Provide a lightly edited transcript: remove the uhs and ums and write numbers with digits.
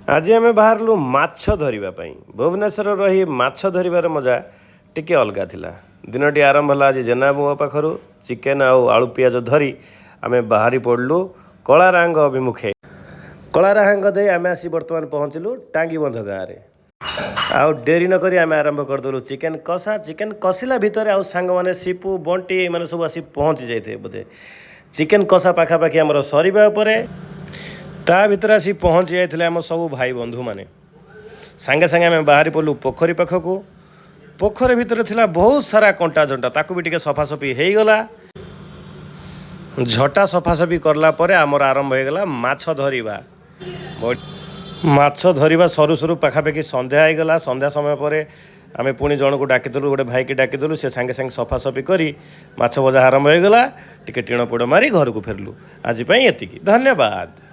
आज आम बाहरलु माछ धरिबा भुवनेश्वर रही माछ धरिबार मजा टिके अलगा थिला। दिनटी आरंभ होला आज जेनाबुओ पाखरु चिकेन आउ आलू पियाज धरी आमे बाहरी पड़लु कलारांग अभिमुखे। कलारांग दे आमे आसी बर्तमान पहुँचलु टांगीबंध गाँव में। आउ डेरी नक आम आरंभ करदेलु चिकेन कषा। चिकेन कषिला भितर आउ सांग माने सीपू बंटी मैंने सब आसी पहुँची जाते बोधे। चिकेन कषा पाखापाखि आमर सरीबा उपरे ता भीतर आसी पहुँची जाते आम सब भाई बंधु मैंने सांगे सांगे आम बाहरी पड़लु पोखरी पाखक। पोखरी भितर थिला बहुत सारा कंटा झंटा ताकू भी टिके सफासफी हो गला। झटा सफासफी करला परे आमर आरंभ हो गला माछ धरिबा। माछ धरिबा सरू सरू पाखापाखि संध्या हो गला। संध्या समय पर आम पुणी जन को डाकिदेलु गोटे भाई की डाकिदेलु से सांगे सांगे सफासफी करी माछ भजा आरंभ हो गला। टिके टीण पोड़ मारी घर को फेरलु। आज एतिकी धन्यवाद।